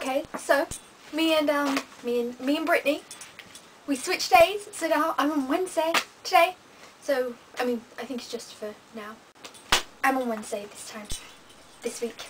Okay, so me and Brittany, we switched days, so now I'm on Wednesday today. So I mean, I think it's just for now. I'm on Wednesday this week.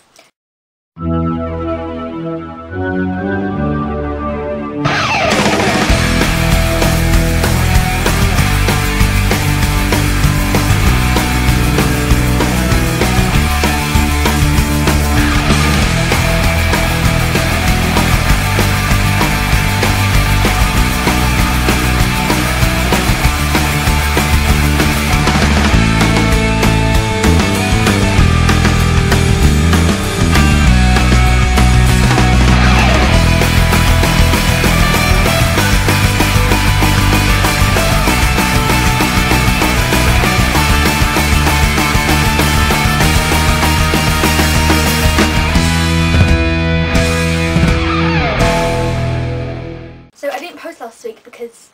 So I didn't post last week because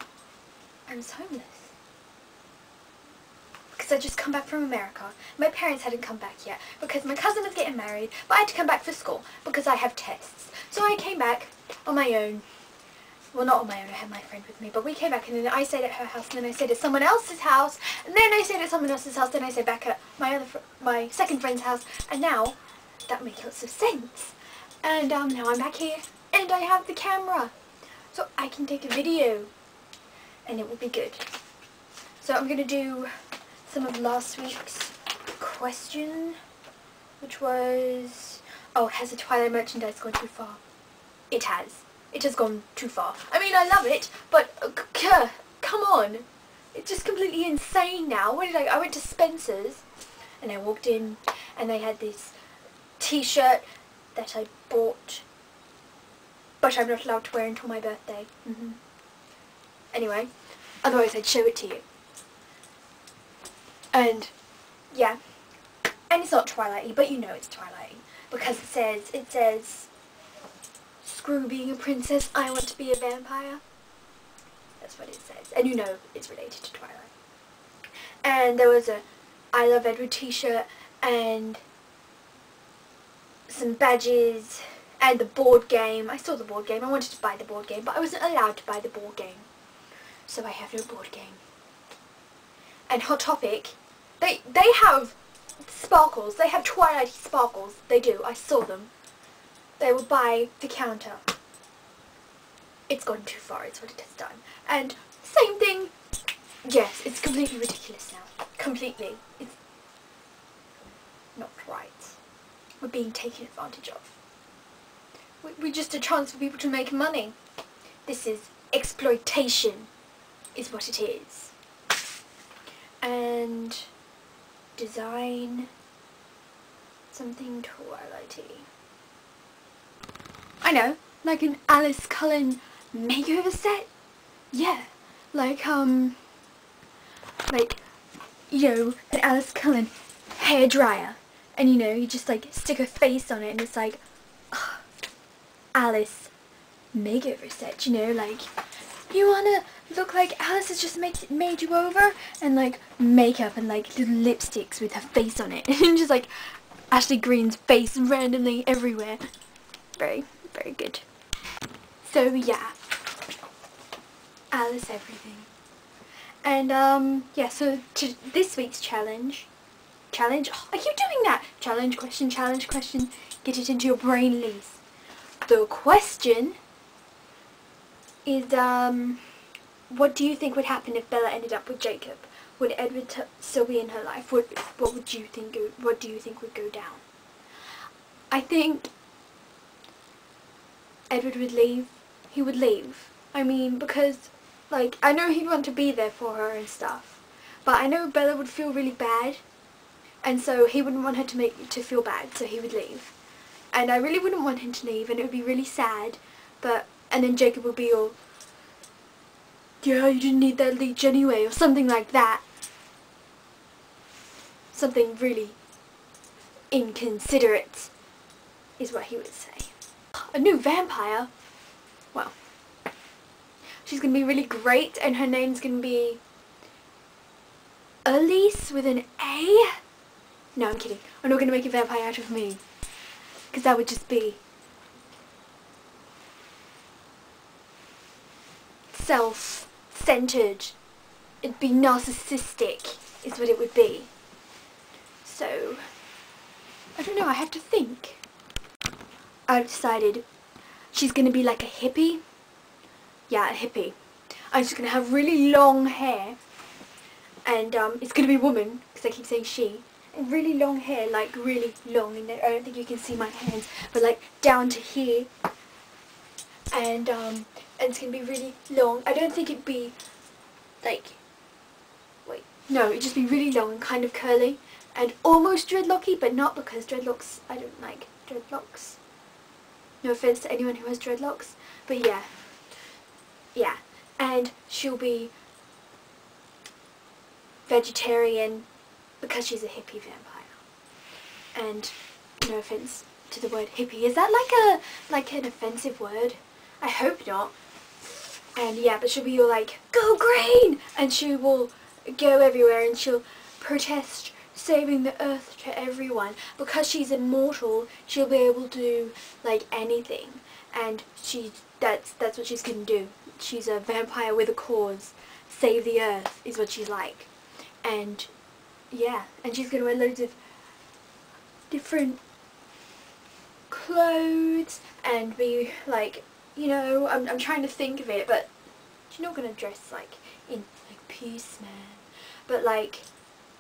I was homeless. Because I just come back from America. My parents hadn't come back yet because my cousin was getting married, but I had to come back for school because I have tests. So I came back on my own. Well, not on my own, I had my friend with me, but we came back and then I stayed at her house and then I stayed at someone else's house and then I stayed at someone else's house, then I stayed back at my second friend's house, and now that makes lots of sense. And now I'm back here and I have the camera. So I can take a video and it will be good. So I'm going to do some of last week's question, which was, oh, has the Twilight merchandise gone too far? It has. It has gone too far. I mean, I love it, but come on. It's just completely insane now. I went to Spencer's and I walked in and they had this t-shirt that I bought, but I'm not allowed to wear until my birthday. Anyway, otherwise I'd show it to you. And yeah, and it's not Twilight-y, but you know it's Twilight-y because it says, screw being a princess, I want to be a vampire. That's what it says, and you know it's related to Twilight. And there was a I Love Edward t-shirt and some badges. And the board game. I saw the board game. I wanted to buy the board game, but I wasn't allowed to buy the board game. So I have no board game. And Hot Topic, they have sparkles. They have Twilight sparkles. They do. I saw them. They were by the counter. It's gone too far. It's what it has done. And same thing. Yes, it's completely ridiculous now. Completely. It's not right. We're being taken advantage of. We're just a chance for people to make money. This is exploitation, is what it is. And design something Twilighty. I know, like an Alice Cullen makeover set. Yeah, like you know, an Alice Cullen hairdryer, and you know, you just like stick a face on it, and it's like. Alice makeover set, you know, like you wanna look like Alice has just made you over, and like makeup and like little lipsticks with her face on it and just like Ashley Green's face randomly everywhere. Very, very good. So yeah, Alice everything. And yeah, so to this week's challenge, oh, are you doing that? Challenge question, get it into your brain, Lise. The question is, what do you think would happen if Bella ended up with Jacob? Would Edward still be in her life? What do you think would go down? I think Edward would leave. He would leave. I mean, because, like, I know he'd want to be there for her and stuff, but I know Bella would feel really bad, and so he wouldn't want her to feel bad, so he would leave. And I really wouldn't want him to leave, and it would be really sad, and then Jacob would be all, yeah, you didn't need that leech anyway, or something like that. Something really inconsiderate, is what he would say. A new vampire? Well, she's going to be really great, and her name's going to be Elise with an A? No, I'm kidding. I'm not going to make a vampire out of me. Because that would just be self-centered. It'd be narcissistic, is what it would be. So, I don't know, I have to think. I've decided she's going to be like a hippie. Yeah, a hippie. I'm just going to have really long hair. And it's going to be a woman, because I keep saying she. And really long hair, like really long. And I don't think you can see my hands, but like down to here. And it's going to be really long. I don't think it'd be like... Wait. No, it'd just be really long and kind of curly. And almost dreadlocky, but not, because dreadlocks... I don't like dreadlocks. No offense to anyone who has dreadlocks. But yeah. Yeah. And she'll be vegetarian because she's a hippie vampire. And no offense to the word hippie. Is that like an offensive word? I hope not. And yeah, but she'll be all like, go green! And she will go everywhere and she'll protest saving the earth to everyone. Because she's immortal, she'll be able to do like anything. And that's what she's gonna do. She's a vampire with a cause. Save the earth is what she's like. And yeah, and she's gonna wear loads of different clothes and be like, you know, I'm trying to think of it, but she's not gonna dress like in like peace, man. But like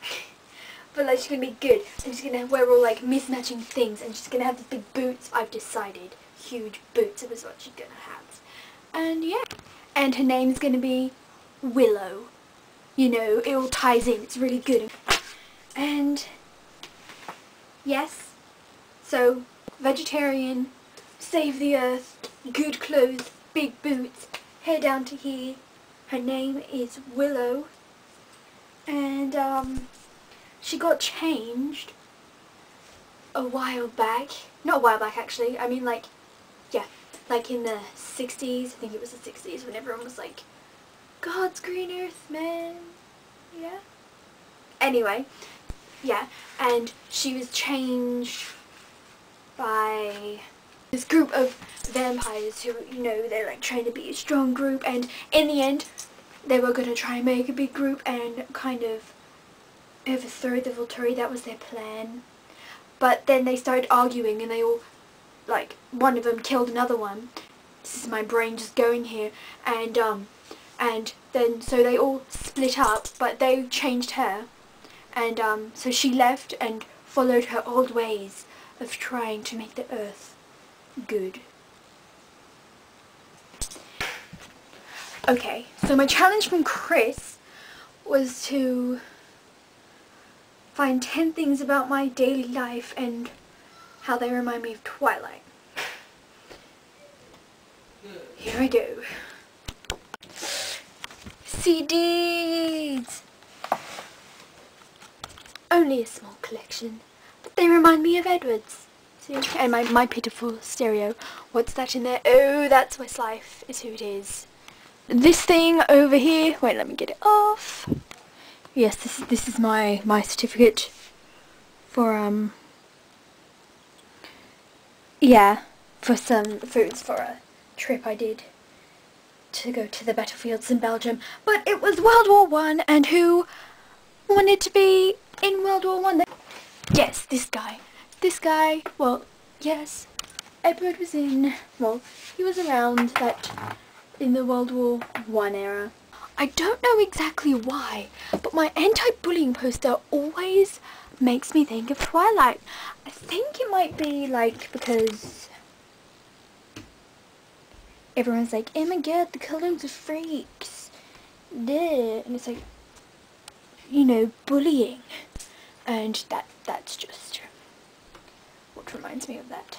she's gonna be good, and she's gonna wear all like mismatching things, and she's gonna have these big boots. I've decided, huge boots is what she's gonna have. And yeah, and her name's gonna be Willow. You know, it all ties in. It's really good. And yes, so vegetarian, save the earth, good clothes, big boots, hair down to here. Her name is Willow, and she got changed a while back. Not a while back actually, I mean like, yeah, like in the 60s, I think it was the 60s, when everyone was like, God's green earth, man. Yeah. Anyway, yeah, and she was changed by this group of vampires who, you know, they're like trying to be a strong group, and in the end they were going to try and make a big group and kind of overthrow the Volturi. That was their plan. But then they started arguing and they all, like, one of them killed another one. This is my brain just going here. And then so they all split up, but they changed her. And so she left and followed her old ways of trying to make the earth good. Okay, so my challenge from Chris was to find 10 things about my daily life and how they remind me of Twilight. Here I go. CDs! Only a small collection, but they remind me of Edward's. See? And my pitiful stereo. What's that in there? Oh, that's Westlife is who it is. This thing over here, wait, let me get it off. Yes, this is my certificate for yeah, for it's for a trip I did to go to the battlefields in Belgium. But it was World War I, and who wanted to be in World War I? Yes, this guy. This guy, well, yes, Edward was in, well, he was around that in the World War I era. I don't know exactly why, but my anti-bullying poster always makes me think of Twilight. I think it might be like because everyone's like, oh my god, the colours are freaks. Duh. And it's like, you know, bullying. And that's just what reminds me of that.